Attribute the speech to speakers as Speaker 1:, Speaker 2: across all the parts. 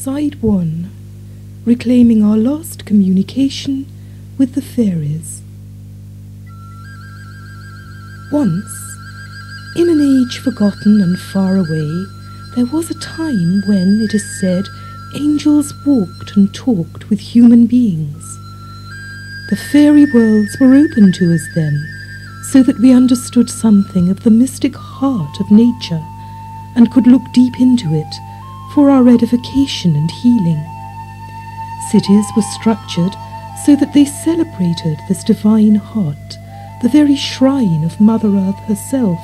Speaker 1: Side 1. Reclaiming our lost communication with the fairies. Once, in an age forgotten and far away, there was a time when, it is said, angels walked and talked with human beings. The fairy worlds were open to us then, so that we understood something of the mystic heart of nature and could look deep into it for our edification and healing. Cities were structured so that they celebrated this divine heart, the very shrine of Mother Earth herself,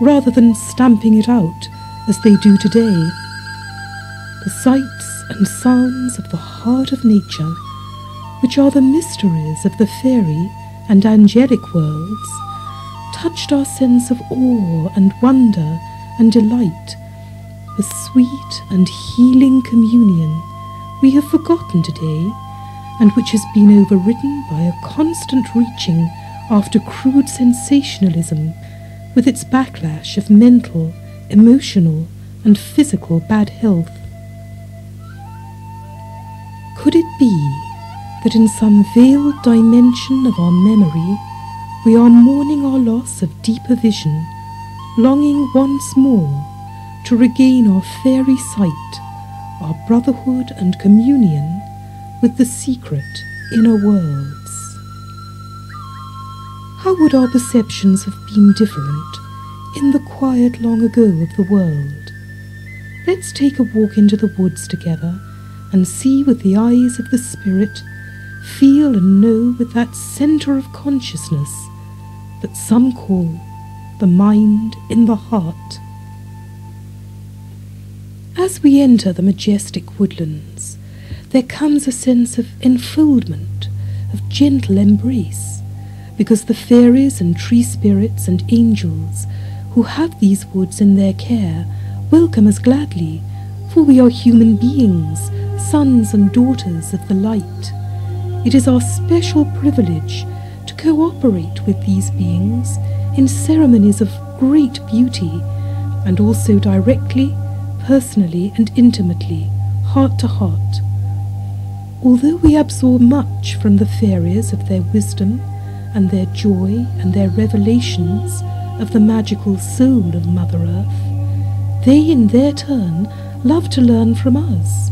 Speaker 1: rather than stamping it out as they do today. The sights and sounds of the heart of nature, which are the mysteries of the fairy and angelic worlds, touched our sense of awe and wonder and delight, the sweet and healing communion we have forgotten today, and which has been overridden by a constant reaching after crude sensationalism, with its backlash of mental, emotional, and physical bad health. Could it be that in some veiled dimension of our memory we are mourning our loss of deeper vision, longing once more to regain our fairy sight, our brotherhood and communion with the secret inner worlds? How would our perceptions have been different in the quiet long ago of the world? Let's take a walk into the woods together and see with the eyes of the spirit, feel and know with that centre of consciousness that some call the mind in the heart. As we enter the majestic woodlands, there comes a sense of enfoldment, of gentle embrace, because the fairies and tree spirits and angels who have these woods in their care welcome us gladly, for we are human beings, sons and daughters of the light. It is our special privilege to cooperate with these beings in ceremonies of great beauty, and also directly, personally and intimately, heart to heart. Although we absorb much from the fairies of their wisdom and their joy and their revelations of the magical soul of Mother Earth, they in their turn love to learn from us.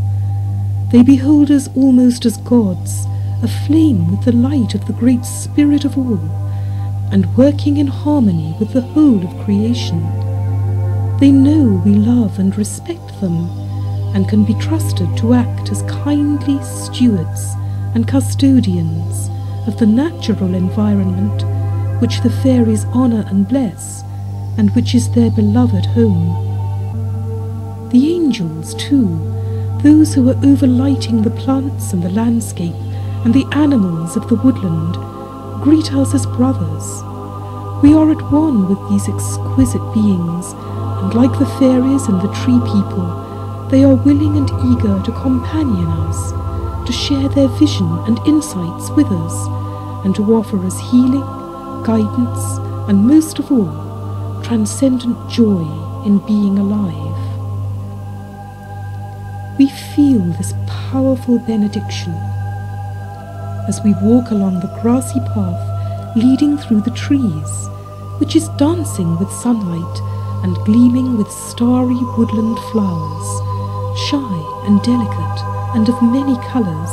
Speaker 1: They behold us almost as gods, aflame with the light of the great Spirit of all, and working in harmony with the whole of creation. They know we love and respect them, and can be trusted to act as kindly stewards and custodians of the natural environment which the fairies honour and bless, and which is their beloved home. The angels, too, those who are overlighting the plants and the landscape and the animals of the woodland, greet us as brothers. We are at one with these exquisite beings, and like the fairies and the tree people, they are willing and eager to companion us, to share their vision and insights with us, and to offer us healing, guidance, and most of all, transcendent joy in being alive. We feel this powerful benediction as we walk along the grassy path leading through the trees, which is dancing with sunlight and gleaming with starry woodland flowers, shy and delicate and of many colours,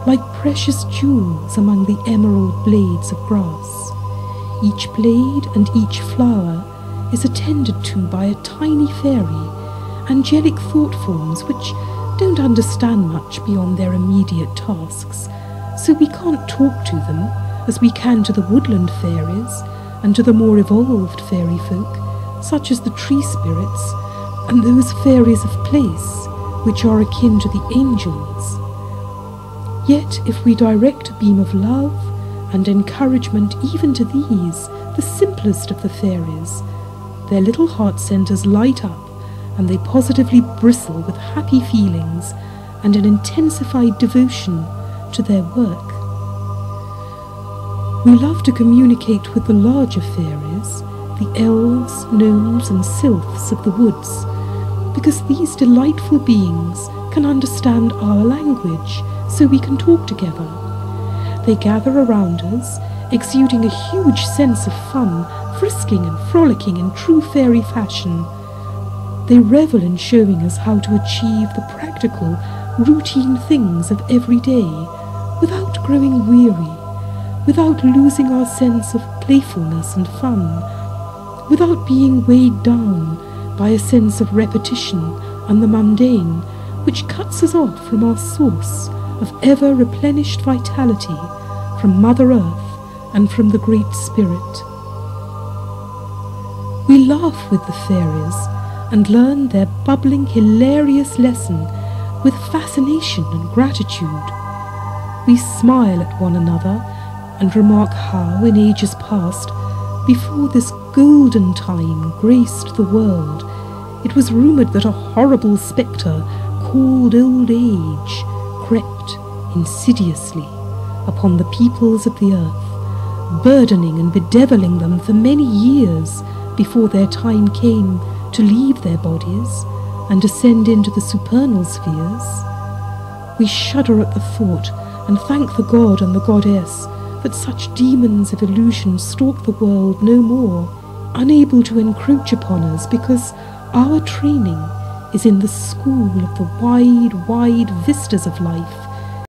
Speaker 1: like precious jewels among the emerald blades of grass. Each blade and each flower is attended to by a tiny fairy, angelic thought forms which don't understand much beyond their immediate tasks, so we can't talk to them as we can to the woodland fairies and to the more evolved fairy folk, such as the tree spirits and those fairies of place, which are akin to the angels. Yet if we direct a beam of love and encouragement even to these, the simplest of the fairies, their little heart centres light up, and they positively bristle with happy feelings and an intensified devotion to their work. We love to communicate with the larger fairies, the elves, gnomes, and sylphs of the woods, because these delightful beings can understand our language, so we can talk together. They gather around us, exuding a huge sense of fun, frisking and frolicking in true fairy fashion. They revel in showing us how to achieve the practical, routine things of every day without growing weary, without losing our sense of playfulness and fun, without being weighed down by a sense of repetition and the mundane, which cuts us off from our source of ever-replenished vitality, from Mother Earth and from the Great Spirit. We laugh with the fairies and learn their bubbling, hilarious lesson with fascination and gratitude. We smile at one another and remark how, in ages past, before this golden time graced the world, it was rumoured that a horrible spectre called old age crept insidiously upon the peoples of the earth, burdening and bedeviling them for many years before their time came to leave their bodies and descend into the supernal spheres. We shudder at the thought and thank the god and the goddess that such demons of illusion stalk the world no more, unable to encroach upon us because our training is in the school of the wide, wide vistas of life